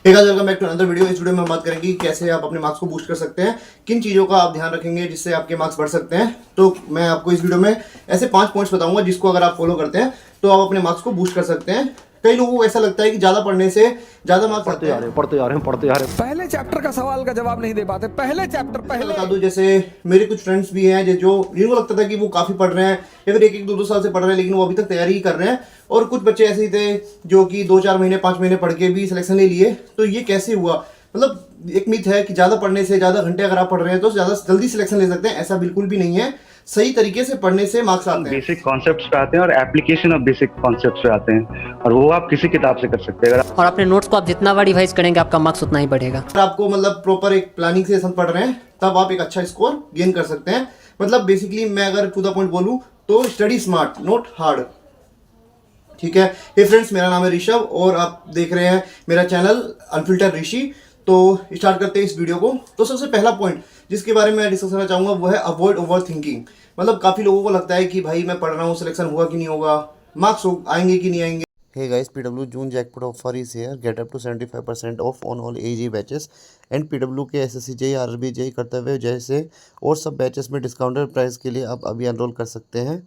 एक आज welcome back to another video. इस वीडियो में हम बात करेंगे कि कैसे आप अपने मार्क्स को बूस्ट कर सकते हैं, किन चीज़ों का आप ध्यान रखेंगे जिससे आपके मार्क्स बढ़ सकते हैं। तो मैं आपको इस वीडियो में ऐसे 5 पॉइंट्स बताऊंगा जिसको अगर आप फॉलो करते हैं तो आप अपने मार्क्स को बूस्ट कर सकते हैं। कई लोगों को ऐसा लगता है कि ज़्यादा पढ़ने से ज़्यादा मार्क्स आते हैं। पढ़ते जा रहे हैं। पहले चैप्टर का सवाल का जवाब नहीं दे पाते। पहले चैप्टर पहले बता दूं, जैसे मेरे कुछ फ्रेंड्स भी हैं जो जिनको लगता था कि वो काफ़ी पढ़ रहे हैं या फिर एक दो साल से पढ़ रहे हैं, लेकिन वो अभी तक तैयारी ही कर रहे हैं। और कुछ बच्चे ऐसे ही थे जो कि 2-4 महीने 5 महीने पढ़ के भी सिलेक्शन ले लिए। तो ये कैसे हुआ? मतलब एक मिथ है कि ज़्यादा पढ़ने से, ज़्यादा घंटे अगर आप पढ़ रहे हैं तो ज़्यादा जल्दी सिलेक्शन ले सकते हैं। ऐसा बिल्कुल भी नहीं है। सही तरीके से पढ़ने से मार्क्स आते हैं। बेसिक कॉन्सेप्ट्स पे आते हैं और एप्लीकेशन ऑफ बेसिक कॉन्सेप्ट्स पे आते हैं, और वो आप किसी किताब से कर सकते हैं। और अपने नोट्स को आप जितना बार रिवाइज करेंगे आपका मार्क्स उतना ही बढ़ेगा। अगर आपको मतलब प्रॉपर एक प्लानिंग से पढ़ रहे हैं तब आप एक अच्छा स्कोर गेन कर सकते हैं। मतलब बेसिकली मैं अगर टू द पॉइंट बोलूं तो स्टडी स्मार्ट नॉट हार्ड। ठीक है। हे फ्रेंड्स, मेरा नाम है ऋषभ और आप देख रहे हैं मेरा चैनल अनफिल्टर ऋषि। तो स्टार्ट करते हैं इस वीडियो को। तो सबसे पहला पॉइंट जिसके बारे में मैं डिस्कस करना चाहूंगा वो है अवॉइड ओवर थिंकिंग। मतलब काफ़ी लोगों को लगता है कि भाई मैं पढ़ रहा हूँ, सिलेक्शन होगा कि नहीं होगा, मार्क्स आएंगे कि नहीं आएंगे। Hey guys, PW June jackpot offer is here. Get up to 75% off on all AG batches and PW के SSC JEE RRB JEE कर्तव्य जैसे और सब बैचेस में डिस्काउंटेड प्राइस के लिए आप अभी एनरोल कर सकते हैं।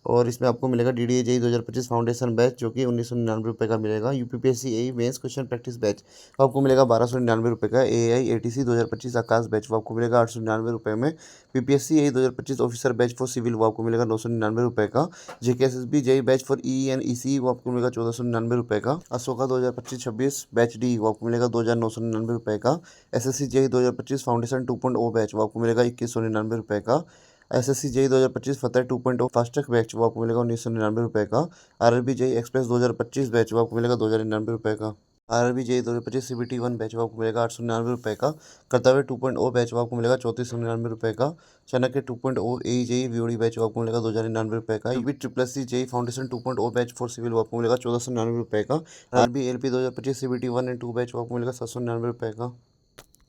और इसमें आपको मिलेगा DDA JEE 2025 फाउंडेशन बैच जो कि 1999 रुपये का मिलेगा। UPPSC AE mains question practice batch वो आपको मिलेगा 1299 रुपये का। AI ATC 2025 आकाश बैच वो आपको मिलेगा 899 रुपये में। PPSC AE 2025 officer batch for civil वो आपको मिलेगा 999 रुपये का। JKSSB JEE batch for EE and EC वो आपको मिलेगा 1499 रुपये का। अशोका 2025-26 बैच डी वो आपको मिलेगा 2999 रुपये का। SSC JEE 2025 फाउंडेशन 2.0 बैच वो आपको मिलेगा 2199 रुपये का। SSC JEE 2025 फतेह 2.0 फास्ट ट्रैक बैच वो आपको मिलेगा 1999 रुपये का। RRB JEE एक्सप्रेस 2025 बैच वो आपको मिलेगा 2099 रुपये का। RRB JEE 2025 CBT 1 बैच वो आपको मिलेगा 899 रुपये का। कर्तव्य 2.0 बैच वो आपको मिलेगा 3499 रुपये का। Chanakya 2.0 AE JEE VOD batch वो आपको मिलेगा 2099 रुपये का। UPSC JEE foundation 2.0 batch for civil वो आपको मिलेगा 1499 रुपये का। RRB LP 2025 CBT 1 and 2 batch वो आपको मिलेगा 799 रुपये का।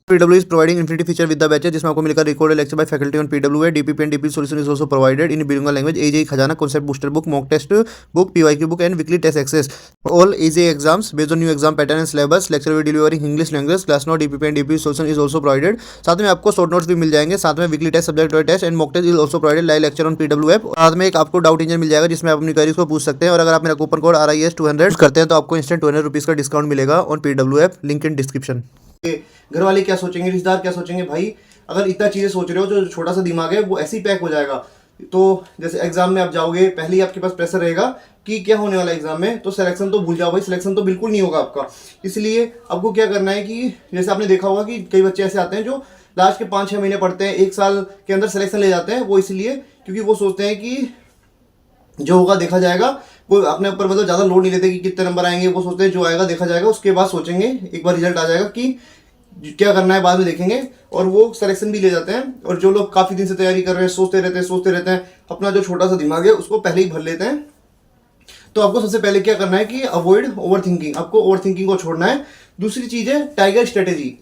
PW is providing infinity feature with the batches जिसमें आपको मिलेगा recorded lecture by faculty on PW है। DPP and DP solution is also provided in bilingual language। AJE खजाना concept booster book, mock test book, PYQ book and weekly test access। All AJE exams based on new exam pattern and syllabus। lecture will delivering English language। class note DPP and DP solution is also provided। साथ में आपको short notes भी मिल जाएंगे। साथ में weekly test, subject test and mock test is also provided। live lecture on PW app। साथ में एक आपको डाउट इंजन मिल जाएगा जिसमें आप अपनी क्वेरीज को पूछ सकते हैं। और अगर आप मेरा कूपन कोड RIS 200 करते हैं तो आपको इंस्टेंट 200 रुपीज़ का डिस्काउंट मिलेगा on PW app। Link in description. घर वाले क्या सोचेंगे, रिश्तेदार क्या सोचेंगे? भाई अगर इतना चीज़ें सोच रहे हो, जो छोटा सा दिमाग है वो ऐसे ही पैक हो जाएगा। तो जैसे एग्जाम में आप जाओगे, पहले ही आपके पास प्रेशर रहेगा कि क्या होने वाला है एग्जाम में, तो सिलेक्शन तो भूल जाओ भाई, सिलेक्शन तो बिल्कुल नहीं होगा आपका। इसलिए आपको क्या करना है कि जैसे आपने देखा होगा कि कई बच्चे ऐसे आते हैं जो लास्ट के 5-6 महीने पढ़ते हैं, 1 साल के अंदर सिलेक्शन ले जाते हैं। वो इसलिए क्योंकि वो सोचते हैं कि जो होगा देखा जाएगा। वो अपने ऊपर मतलब ज़्यादा लोड नहीं लेते कि कितने नंबर आएंगे। वो सोचते हैं जो आएगा देखा जाएगा, उसके बाद सोचेंगे, एक बार रिजल्ट आ जाएगा कि क्या करना है बाद में देखेंगे, और वो सिलेक्शन भी ले जाते हैं। और जो लोग काफ़ी दिन से तैयारी कर रहे हैं, सोचते रहते हैं, अपना जो छोटा सा दिमाग है उसको पहले ही भर लेते हैं। तो आपको सबसे पहले क्या करना है कि अवॉइड ओवर थिंकिंग। आपको ओवर थिंकिंग को छोड़ना है। दूसरी चीज़ है टाइगर स्ट्रेटेजी।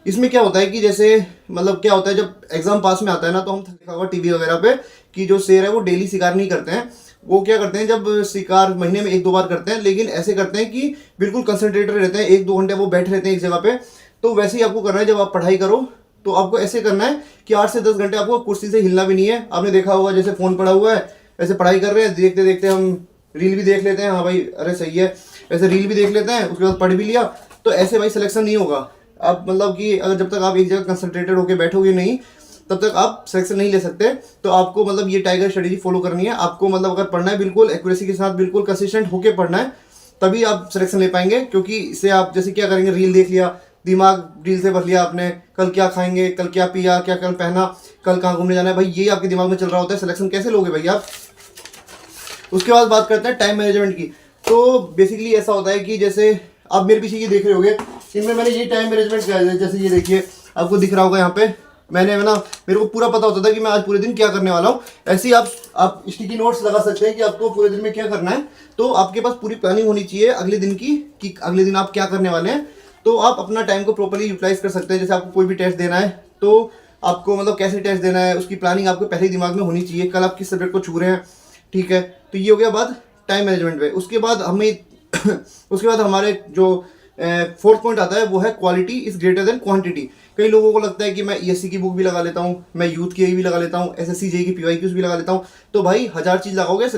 इसमें क्या होता है कि जैसे मतलब क्या होता है जब एग्जाम पास में आता है ना, तो हम देखा होगा टीवी वगैरह पे कि जो शेर है वो डेली शिकार नहीं करते हैं। वो क्या करते हैं, जब शिकार महीने में 1-2 बार करते हैं, लेकिन ऐसे करते हैं कि बिल्कुल कंसंट्रेटेड रहते हैं, 1-2 घंटे वो बैठे रहते हैं एक जगह पे। तो वैसे ही आपको करना है। जब आप पढ़ाई करो तो आपको ऐसे करना है कि 8 से 10 घंटे आपको कुर्सी से हिलना भी नहीं है। आपने देखा होगा जैसे फ़ोन पड़ा हुआ है, ऐसे पढ़ाई कर रहे हैं, देखते देखते हम रील भी देख लेते हैं। हाँ भाई, अरे सही है, ऐसे रील भी देख लेते हैं, उसके बाद पढ़ भी लिया। तो ऐसे भाई सिलेक्शन नहीं होगा। आप मतलब कि अगर जब तक आप एक जगह कंसंट्रेटेड होकर बैठोगे नहीं, तब तक आप सिलेक्शन नहीं ले सकते। तो आपको मतलब ये टाइगर स्ट्रेटेजी फॉलो करनी है। आपको मतलब अगर पढ़ना है बिल्कुल एक्यूरेसी के साथ, बिल्कुल कंसिस्टेंट होकर पढ़ना है, तभी आप सिलेक्शन ले पाएंगे। क्योंकि इससे आप जैसे क्या करेंगे, रील देख लिया, दिमाग रील से भर लिया आपने, कल क्या खाएंगे, कल क्या पिया, क्या कल पहना, कल कहाँ घूमने जाना है, भाई ये आपके दिमाग में चल रहा होता है। सिलेक्शन कैसे लोगे भाई आप? उसके बाद बात करते हैं टाइम मैनेजमेंट की। तो बेसिकली ऐसा होता है कि जैसे आप मेरे पीछे ये देख रहे होगे, इनमें मैंने ये टाइम मैनेजमेंट किया है। जैसे ये देखिए, आपको दिख रहा होगा यहाँ पे, मैंने ना मेरे को पूरा पता होता था कि मैं आज पूरे दिन क्या करने वाला हूँ। ऐसे ही आप स्टिकी नोट्स लगा सकते हैं कि आपको पूरे दिन में क्या करना है। तो आपके पास पूरी प्लानिंग होनी चाहिए अगले दिन की कि अगले दिन आप क्या करने वाले हैं। तो आप अपना टाइम को प्रॉपर्ली यूटिलाइज कर सकते हैं। जैसे आपको कोई भी टेस्ट देना है तो आपको मतलब कैसे टेस्ट देना है, उसकी प्लानिंग आपको पहले ही दिमाग में होनी चाहिए। कल आप किस सब्जेक्ट को छू रहे हैं, ठीक है। तो ये हो गया बात टाइम मैनेजमेंट पे। उसके बाद हमें उसके बाद हमारे जो फोर्थ पॉइंट आता है वो है quality is greater than quantity. कई लोगों को लगता है कि मैं ईएससी की बुक भी लगा लेता हूँ, मैं यूथ की भी लगा लेता हूँ, एसएससी जेई की पीवाईक्यूज भी लगा लेता हूँ, तो भाई 1000 चीज लगाओगे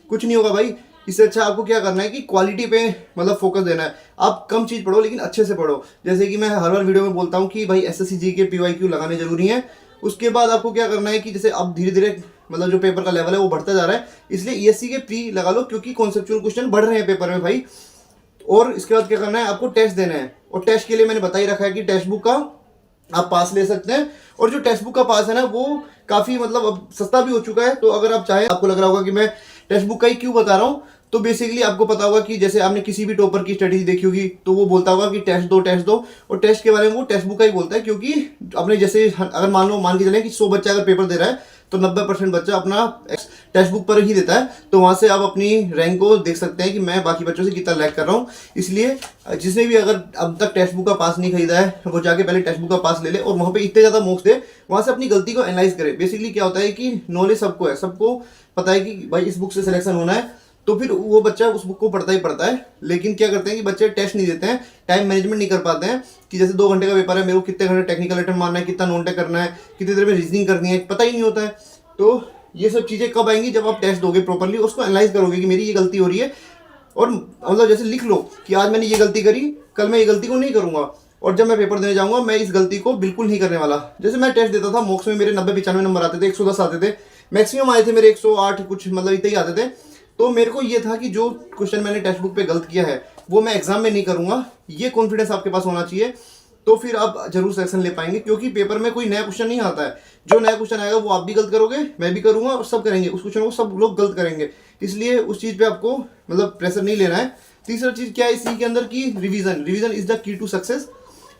कुछ नहीं होगा भाई। इससे अच्छा आपको क्या करना है कि क्वालिटी पे मतलब फोकस देना है। आप कम चीज पढ़ो लेकिन अच्छे से पढ़ो। जैसे कि मैं हर बार वीडियो में बोलता हूँ कि भाई एसएससी जी के पीवाईक्यू लगाने जरूरी है। उसके बाद आपको क्या करना है कि जैसे अब धीरे धीरे मतलब जो पेपर का लेवल है वो बढ़ता जा रहा है, इसलिए ईएससी के प्री लगा लो क्योंकि कॉन्सेप्चुअल क्वेश्चन बढ़ रहे हैं पेपर में भाई। और इसके बाद क्या करना है, आपको टेस्ट देना है, और टेस्ट के लिए मैंने बता ही रखा है कि टेक्स्ट बुक का आप पास ले सकते हैं। और जो टेक्स्ट बुक का पास है ना वो काफी मतलब अब सस्ता भी हो चुका है। तो अगर आप चाहें, आपको लग रहा होगा कि मैं टेक्स्ट बुक का ही क्यों बता रहा हूँ, तो बेसिकली आपको पता होगा कि जैसे आपने किसी भी टॉपर की स्टडी देखी होगी तो वो बोलता होगा कि टेस्ट दो, और टेस्ट के बारे में वो टेक्स्ट बुक का ही बोलता है। क्योंकि आपने जैसे अगर मान के चलें कि 100 बच्चा अगर पेपर दे रहा है तो 90% बच्चा अपना टेक्स्ट बुक पर ही देता है। तो वहां से आप अपनी रैंक को देख सकते हैं कि मैं बाकी बच्चों से कितना लैग कर रहा हूँ। इसलिए जिसने भी अगर अब तक टेक्स्ट बुक का पास नहीं खरीदा है वो जाके पहले टेक्स्ट बुक का पास ले ले और वहां पे इतने ज्यादा मॉक्स दे, वहां से अपनी गलती को एनालाइज करे। बेसिकली क्या होता है कि नॉलेज सबको है, सबको पता है कि भाई इस बुक से सिलेक्शन होना है, तो फिर वो बच्चा उस बुक को पढ़ता ही पढ़ता है। लेकिन क्या करते हैं कि बच्चे टेस्ट नहीं देते हैं, टाइम मैनेजमेंट नहीं कर पाते हैं कि जैसे 2 घंटे का पेपर है, मेरे को कितने घंटे टेक्निकल अटेम्प्ट मारना है, कितना नॉन टेक करना है, कितनी देर में रीजनिंग करनी है, पता ही नहीं होता है। तो ये सब चीजें कब आएंगी, जब आप टेस्ट दोगे प्रॉपरली, उसको एनालाइज करोगे कि मेरी ये गलती हो रही है, और मतलब जैसे लिख लो कि आज मैंने ये गलती करी, कल मैं ये गलती को नहीं करूंगा, और जब मैं पेपर देने जाऊंगा मैं इस गलती को बिल्कुल नहीं करने वाला। जैसे मैं टेस्ट देता था, मॉक्स में मेरे 90-95 नंबर आते थे, 110 आते थे, मैक्सिमम आए थे मेरे 108 कुछ, मतलब इतने ही आते थे। तो मेरे को ये था कि जो क्वेश्चन मैंने टेक्स्ट बुक पे गलत किया है वो मैं एग्जाम में नहीं करूंगा, ये कॉन्फिडेंस आपके पास होना चाहिए। तो फिर आप जरूर सिलेक्शन ले पाएंगे, क्योंकि पेपर में कोई नया क्वेश्चन नहीं आता है। जो नया क्वेश्चन आएगा वो आप भी गलत करोगे, मैं भी करूंगा, और सब करेंगे, उस क्वेश्चन को सब लोग गलत करेंगे। इसलिए उस चीज पे आपको मतलब प्रेशर नहीं लेना है। तीसरा चीज क्या है इसी के अंदर की revision is the key to success.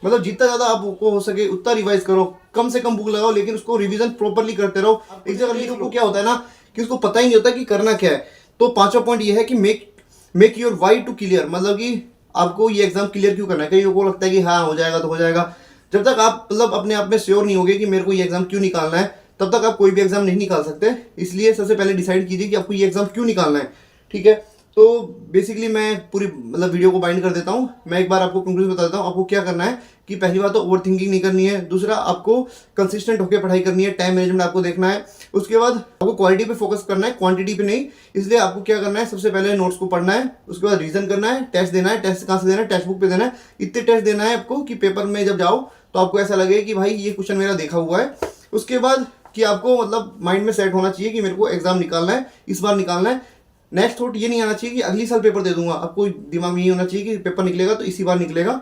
मतलब जितना ज्यादा आपको हो सके उतना रिवाइज करो, कम से कम बुक लगाओ, लेकिन उसको रिवीजन प्रॉपरली करते रहो। एक जगह लिखो को क्या होता है ना कि उसको पता ही नहीं होता कि करना क्या है। तो 5वां पॉइंट ये है कि make your why too clear, मतलब कि आपको ये एग्जाम क्लियर क्यों करना है। कई लोगों को लगता है कि हाँ हो जाएगा तो हो जाएगा। जब तक आप मतलब अपने आप में श्योर नहीं होगे कि मेरे को ये एग्जाम क्यों निकालना है, तब तक आप कोई भी एग्जाम नहीं निकाल सकते। इसलिए सबसे पहले डिसाइड कीजिए कि आपको ये एग्जाम क्यों निकालना है, ठीक है। तो बेसिकली मैं पूरी मतलब वीडियो को बाइंड कर देता हूँ। मैं एक बार आपको कंक्लूजन बता देता हूँ। आपको क्या करना है कि पहली बात तो ओवर थिंकिंग नहीं करनी है, दूसरा आपको कंसिस्टेंट होकर पढ़ाई करनी है, टाइम मैनेजमेंट आपको देखना है, उसके बाद आपको क्वालिटी पे फोकस करना है, क्वांटिटी पे नहीं। इसलिए आपको क्या करना है, सबसे पहले नोट्स को पढ़ना है, उसके बाद रीजन करना है, टेस्ट देना है। टेस्ट कहाँ से देना है, टेक्स्ट बुक पे देना है। इतने टेस्ट देना है आपको कि पेपर में जब जाओ तो आपको ऐसा लगे कि भाई ये क्वेश्चन मेरा देखा हुआ है। उसके बाद कि आपको मतलब माइंड में सेट होना चाहिए कि मेरे को एग्जाम निकालना है, इस बार निकालना है। नेक्स्ट थॉट ये नहीं आना चाहिए कि अगली साल पेपर दे दूंगा। आपको दिमाग में ये होना चाहिए कि पेपर निकलेगा तो इसी बार निकलेगा।